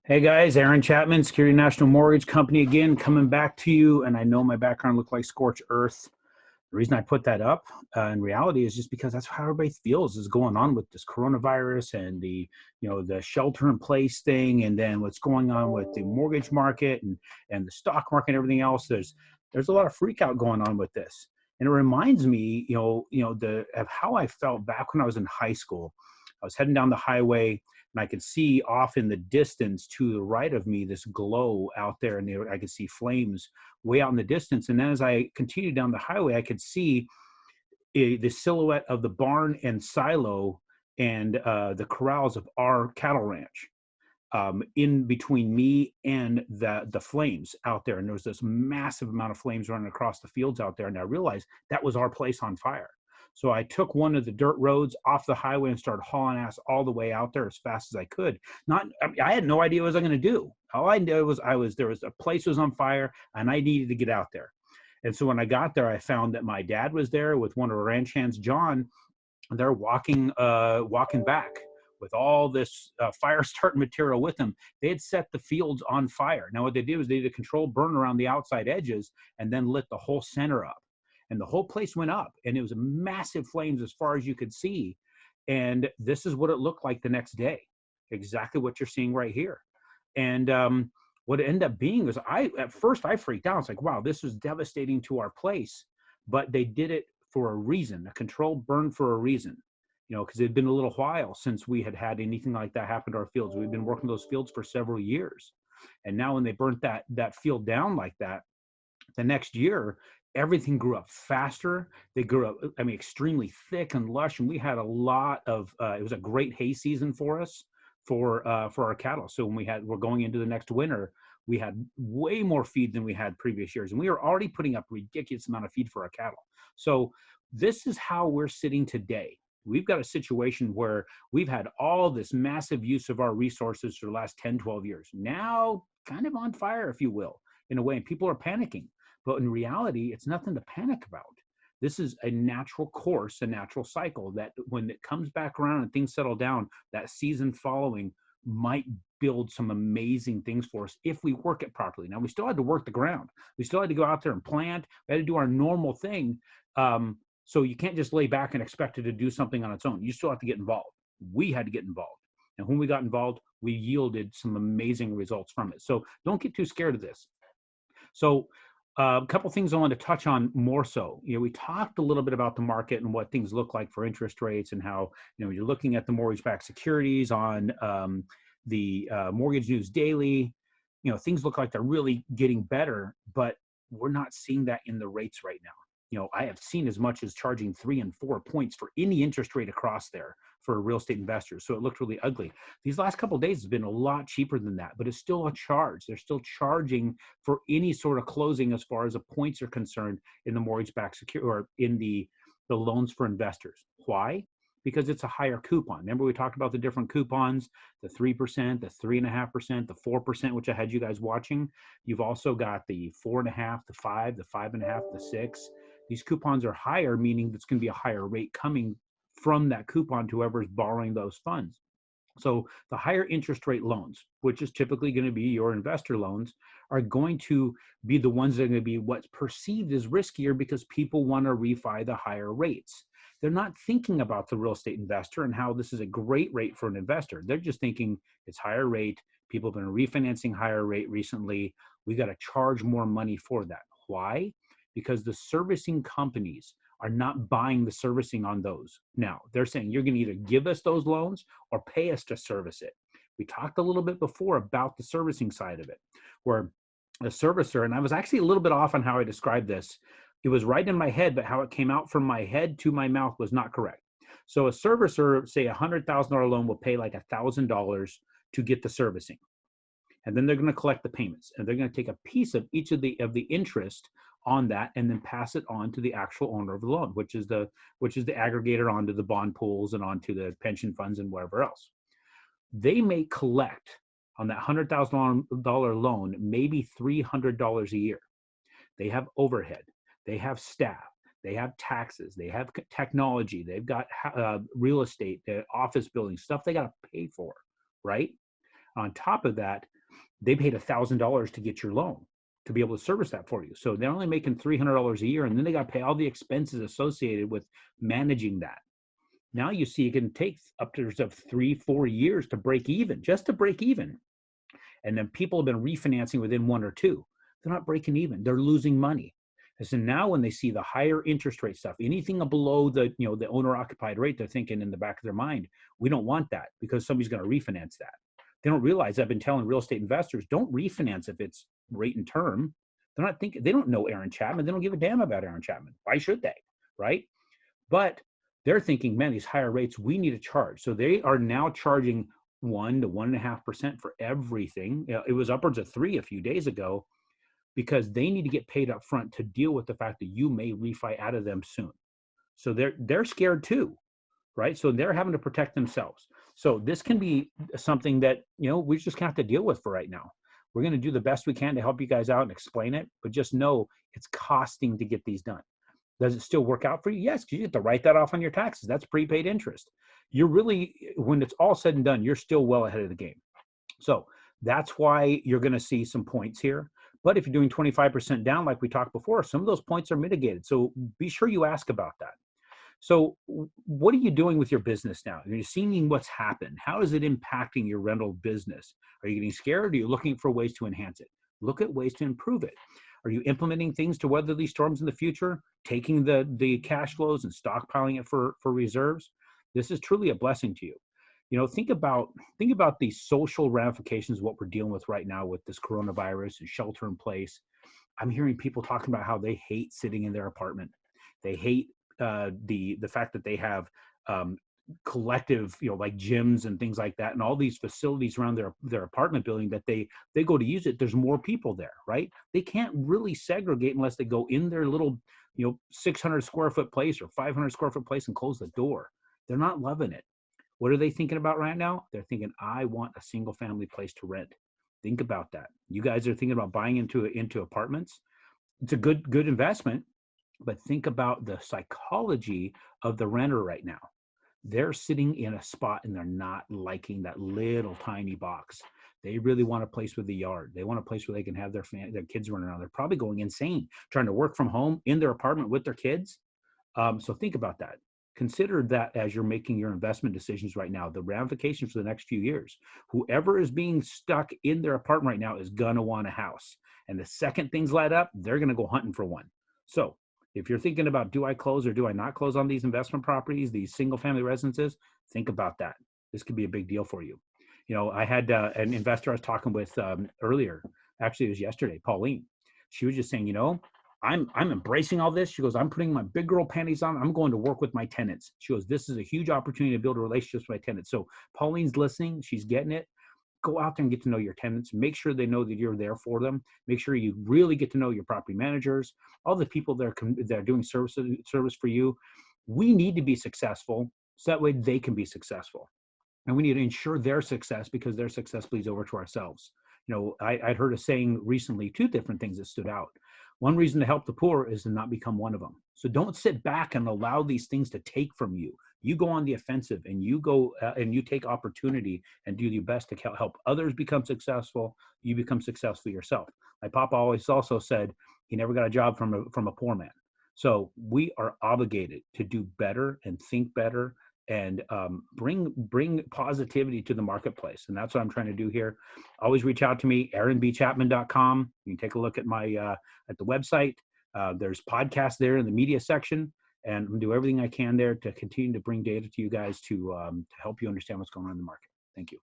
Hey guys, Aaron Chapman, Security National Mortgage Company again, coming back to you. And I know my background looked like scorched earth. The reason I put that up in reality is just because that's how everybody feels is going on with this coronavirus and the shelter in place thing, and then what's going on with the mortgage market and the stock market and everything else. There's a lot of freak out going on with this. And it reminds me, of how I felt back when I was in high school. I was heading down the highway and I could see off in the distance to the right of me this glow out there, and I could see flames way out in the distance. And then as I continued down the highway, I could see the silhouette of the barn and silo and the corrals of our cattle ranch in between me and the flames out there. And there was this massive amount of flames running across the fields out there. And I realized that was our place on fire. So I took one of the dirt roads off the highway and started hauling ass all the way out there as fast as I could. I had no idea what I was going to do. All I knew was there was a place was on fire and I needed to get out there. And so when I got there, I found that my dad was there with one of our ranch hands, John. And they're walking back with all this fire starting material with them. They had set the fields on fire. Now what they did was they did a controlled burn around the outside edges and then lit the whole center up. And the whole place went up, and it was massive flames as far as you could see. And this is what it looked like the next day, exactly what you're seeing right here. And what it ended up being was at first I freaked out. It's like, wow, this was devastating to our place. But they did it for a reason, a controlled burn for a reason, because it had been a little while since we had anything like that happen to our fields. We've been working those fields for several years. And now when they burnt that field down like that, the next year, everything grew up faster. They grew up, extremely thick and lush. And we had a lot of, it was a great hay season for us for our cattle. So when we're going into the next winter, we had way more feed than we had previous years. And we were already putting up ridiculous amount of feed for our cattle. So this is how we're sitting today. We've got a situation where we've had all this massive use of our resources for the last 10, 12 years. Now kind of on fire, if you will, in a way, and people are panicking. But in reality, it's nothing to panic about. This is a natural course, a natural cycle that when it comes back around and things settle down, that season following might build some amazing things for us if we work it properly. Now, we still had to work the ground. We still had to go out there and plant. We had to do our normal thing. So you can't just lay back and expect it to do something on its own. You still have to get involved. We had to get involved. And when we got involved, we yielded some amazing results from it. So don't get too scared of this. So a couple things I want to touch on more so. We talked a little bit about the market and what things look like for interest rates and how, you're looking at the mortgage-backed securities on the Mortgage News Daily. Things look like they're really getting better, but we're not seeing that in the rates right now. I have seen as much as charging 3 and 4 points for any interest rate across there for real estate investors. So it looked really ugly. These last couple of days has been a lot cheaper than that, but it's still a charge. They're still charging for any sort of closing as far as the points are concerned in the mortgage-backed security or in the loans for investors. Why? Because it's a higher coupon. Remember we talked about the different coupons, the 3%, the 3.5%, the 4%, which I had you guys watching. You've also got the 4.5, the 5, the 5.5, the 6. These coupons are higher, meaning it's going to be a higher rate coming from that coupon to whoever's borrowing those funds. So the higher interest rate loans, which is typically going to be your investor loans, are going to be the ones that are going to be what's perceived as riskier because people want to refi the higher rates. They're not thinking about the real estate investor and how this is a great rate for an investor. They're just thinking it's higher rate. People have been refinancing higher rate recently. We got to charge more money for that. Why? Because the servicing companies are not buying the servicing on those. Now, they're saying you're going to either give us those loans or pay us to service it. We talked a little bit before about the servicing side of it, where a servicer, and I was actually a little bit off on how I described this. It was right in my head, but how it came out from my head to my mouth was not correct. So a servicer, say a $100,000 loan will pay like $1,000 to get the servicing. And then they're going to collect the payments, and they're going to take a piece of each of the interest on that and then pass it on to the actual owner of the loan, which is the aggregator onto the bond pools and onto the pension funds and wherever else. They may collect on that $100,000 loan maybe $300 a year. They have overhead, they have staff, they have taxes, they have technology, they've got real estate, office buildings, stuff they got to pay for, right? On top of that, they paid $1,000 to get your loan to be able to service that for you. So they're only making $300 a year, and then they got to pay all the expenses associated with managing that. Now you see it can take upwards of 3-4 years to break even, just to break even. And then people have been refinancing within 1 or 2. They're not breaking even. They're losing money. And so now when they see the higher interest rate stuff, anything below the, the owner occupied rate, they're thinking in the back of their mind, we don't want that because somebody's going to refinance that. They don't realize, I've been telling real estate investors, don't refinance if it's rate and term. They're not thinking, they don't know Aaron Chapman. They don't give a damn about Aaron Chapman. Why should they? Right? But they're thinking, man, these higher rates, we need to charge. So they are now charging 1 to 1.5% for everything. It was upwards of 3 a few days ago, because they need to get paid up front to deal with the fact that you may refi out of them soon. So they're scared too, right? So they're having to protect themselves. So this can be something that, we just have to deal with for right now. We're going to do the best we can to help you guys out and explain it, but just know it's costing to get these done. Does it still work out for you? Yes, because you get to write that off on your taxes. That's prepaid interest. You're really, when it's all said and done, you're still well ahead of the game. So that's why you're going to see some points here. But if you're doing 25% down, like we talked before, some of those points are mitigated. So be sure you ask about that. So what are you doing with your business now? You're seeing what's happened. How is it impacting your rental business? Are you getting scared? Or are you looking for ways to enhance it? Look at ways to improve it. Are you implementing things to weather these storms in the future? Taking the cash flows and stockpiling it for reserves? This is truly a blessing to you. Think about the social ramifications of what we're dealing with right now with this coronavirus and shelter in place. I'm hearing people talking about how they hate sitting in their apartment. They hate the fact that they have collective, like gyms and things like that, and all these facilities around their apartment building that they go to use it. There's more people there, right? They can't really segregate unless they go in their little, 600 square foot place or 500 square foot place and close the door. They're not loving it. What are they thinking about right now? They're thinking, I want a single family place to rent. Think about that. You guys are thinking about buying into apartments. It's a good investment, but think about the psychology of the renter right now. They're sitting in a spot and they're not liking that little tiny box. They really want a place with a yard. They want a place where they can have their kids running around. They're probably going insane trying to work from home in their apartment with their kids. So think about that. Consider that as you're making your investment decisions right now, the ramifications for the next few years. Whoever is being stuck in their apartment right now is going to want a house. And the second things light up, they're going to go hunting for one. So if you're thinking about, do I close or do I not close on these investment properties, these single family residences, think about that. This could be a big deal for you. I had an investor I was talking with earlier. Actually, it was yesterday, Pauline. She was just saying, I'm embracing all this. She goes, I'm putting my big girl panties on. I'm going to work with my tenants. She goes, this is a huge opportunity to build a relationship with my tenants. So Pauline's listening. She's getting it. Go out there and get to know your tenants. Make sure they know that you're there for them. Make sure you really get to know your property managers, all the people that are doing service for you. We need to be successful so that way they can be successful. And we need to ensure their success because their success bleeds over to ourselves. I'd heard a saying recently, 2 different things that stood out. One reason to help the poor is to not become one of them. So don't sit back and allow these things to take from you. You go on the offensive and you go and you take opportunity and do your best to help others become successful. You become successful yourself. My papa always also said he never got a job from a poor man. So we are obligated to do better and think better and bring positivity to the marketplace. And that's what I'm trying to do here. Always reach out to me, aaron.chapman.com. You can take a look at my at the website. There's podcasts there in the media section, and I'm gonna do everything I can there to continue to bring data to you guys to help you understand what's going on in the market. Thank you.